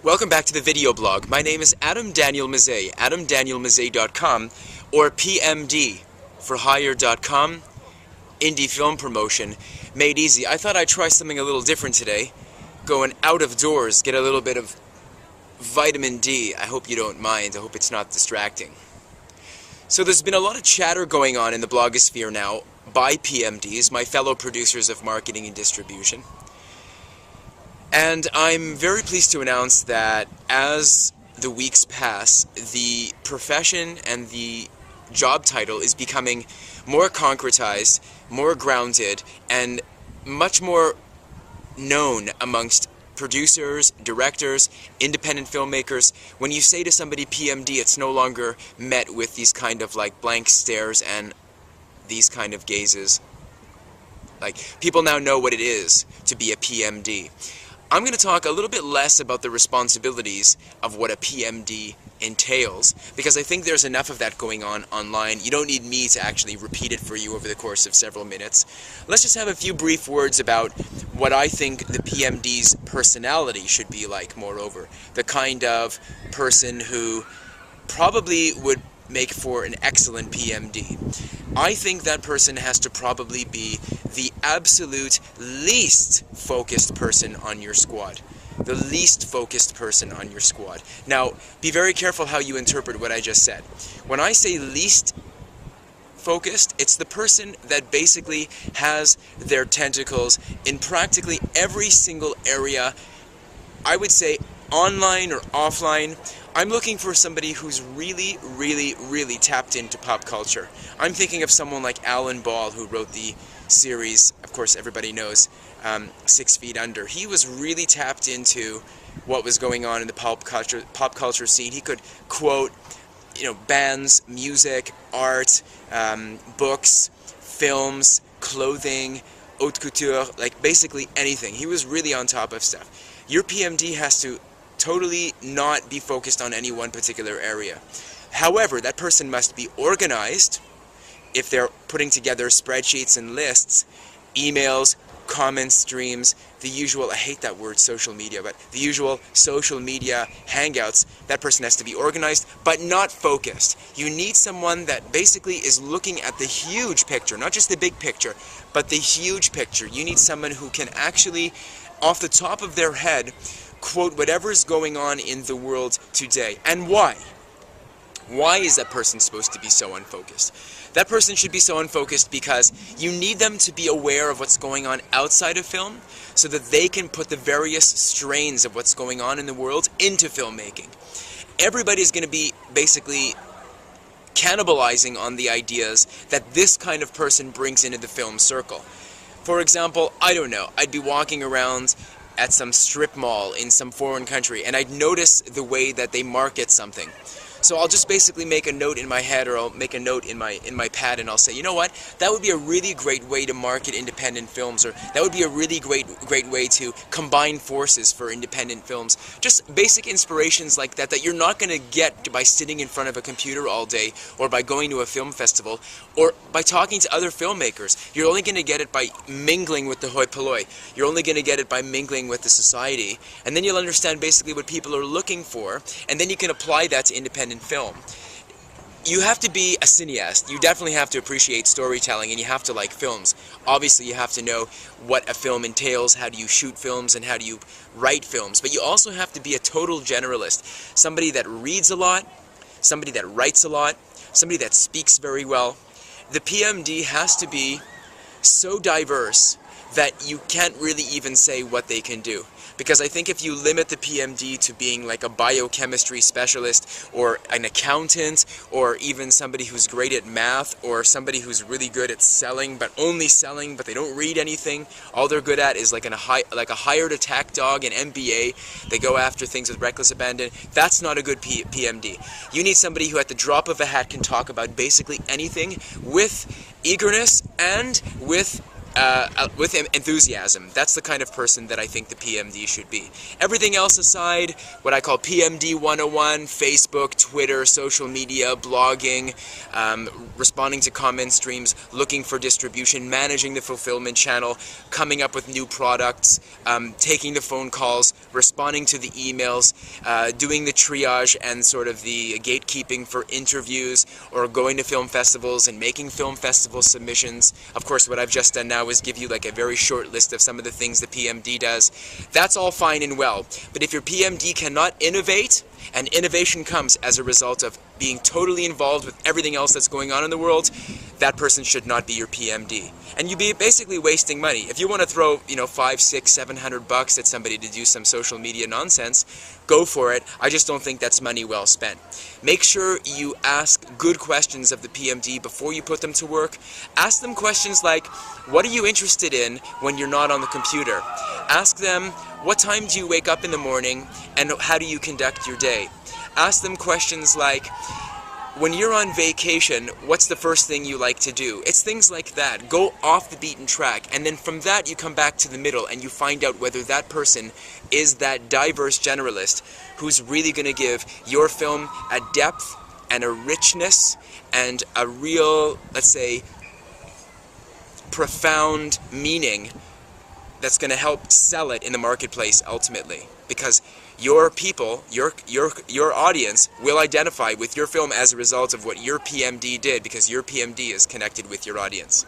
Welcome back to the video blog. My name is Adam Daniel Mezei, adamdanielmezei.com, or PMD for hire.com, indie film promotion, made easy. I thought I'd try something a little different today, going out of doors, get a little bit of vitamin D. I hope you don't mind. I hope it's not distracting. So there's been a lot of chatter going on in the blogosphere now by PMDs, my fellow producers of marketing and distribution. And I'm very pleased to announce that as the weeks pass, the profession and the job title is becoming more concretized, more grounded, and much more known amongst producers, directors, independent filmmakers. When you say to somebody PMD, it's no longer met with these kind of like blank stares and these kind of gazes. Like, people now know what it is to be a PMD. I'm going to talk a little bit less about the responsibilities of what a PMD entails, because I think there's enough of that going on online. You don't need me to actually repeat it for you over the course of several minutes. Let's just have a few brief words about what I think the PMD's personality should be like, moreover. The kind of person who probably would make for an excellent PMD. I think that person has to probably be the absolute least focused person on your squad. The least focused person on your squad. Now, be very careful how you interpret what I just said. When I say least focused, it's the person that basically has their tentacles in practically every single area, I would say online or offline. I'm looking for somebody who's really tapped into pop culture. I'm thinking of someone like Alan Ball, who wrote the series, of course everybody knows, 6 Feet Under. He was really tapped into what was going on in the pop culture scene. He could quote, bands, music, art, books, films, clothing, haute couture, like basically anything. He was really on top of stuff. Your PMD has to totally not be focused on any one particular area. However, that person must be organized if they're putting together spreadsheets and lists, emails, comment streams, the usual, I hate that word social media, but the usual social media hangouts. That person has to be organized, but not focused. You need someone that basically is looking at the huge picture, not just the big picture, but the huge picture. You need someone who can actually, off the top of their head, quote whatever is going on in the world today. And why? Why is that person supposed to be so unfocused? That person should be so unfocused because you need them to be aware of what's going on outside of film so that they can put the various strains of what's going on in the world into filmmaking. Everybody's going to be basically cannibalizing on the ideas that this kind of person brings into the film circle. For example, I don't know, I'd be walking around at some strip mall in some foreign country, and I'd notice the way that they market something. So I'll just basically make a note in my head, or I'll make a note in my pad, and I'll say, you know what, that would be a really great way to market independent films, or that would be a really great way to combine forces for independent films. Just basic inspirations like that you're not going to get by sitting in front of a computer all day, or by going to a film festival, or by talking to other filmmakers. You're only going to get it by mingling with the hoi polloi. You're only going to get it by mingling with the society, and then you'll understand basically what people are looking for, and then you can apply that to independent film. You have to be a cineast. You definitely have to appreciate storytelling, and you have to like films. Obviously, you have to know what a film entails, how do you shoot films, and how do you write films. But you also have to be a total generalist. Somebody that reads a lot, somebody that writes a lot, somebody that speaks very well. The PMD has to be so diverse that you can't really even say what they can do. Because I think if you limit the PMD to being like a biochemistry specialist, or an accountant, or even somebody who's great at math, or somebody who's really good at selling, but only selling, but they don't read anything, all they're good at is like a hired attack dog, an MBA, they go after things with reckless abandon, that's not a good PMD. You need somebody who at the drop of a hat can talk about basically anything with eagerness and with with enthusiasm. That's the kind of person that I think the PMD should be. Everything else aside, what I call PMD 101, Facebook, Twitter, social media, blogging, responding to comment streams, looking for distribution, managing the fulfillment channel, coming up with new products, taking the phone calls, responding to the emails, doing the triage and sort of the gatekeeping for interviews, or going to film festivals and making film festival submissions. Of course, what I've just done now is give you like a very short list of some of the things the PMD does. That's all fine and well, but if your PMD cannot innovate, and innovation comes as a result of being totally involved with everything else that's going on in the world, that person should not be your PMD. And you'd be basically wasting money. If you want to throw, $500, $600, $700 at somebody to do some social media nonsense, go for it. I just don't think that's money well spent. Make sure you ask good questions of the PMD before you put them to work. Ask them questions like, what are you interested in when you're not on the computer? Ask them, what time do you wake up in the morning, and how do you conduct your day? Ask them questions like, when you're on vacation, what's the first thing you like to do? It's things like that. Go off the beaten track, and then from that you come back to the middle and you find out whether that person is that diverse generalist who's really going to give your film a depth and a richness and a real, let's say, profound meaning that's going to help sell it in the marketplace ultimately. Because your people, your audience will identify with your film as a result of what your PMD did, because your PMD is connected with your audience.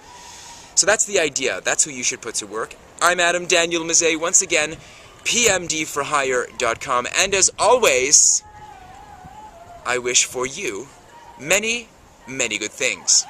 So that's the idea. That's who you should put to work. I'm Adam Daniel Mezei, once again, PMDforHire.com, and as always, I wish for you many, many good things.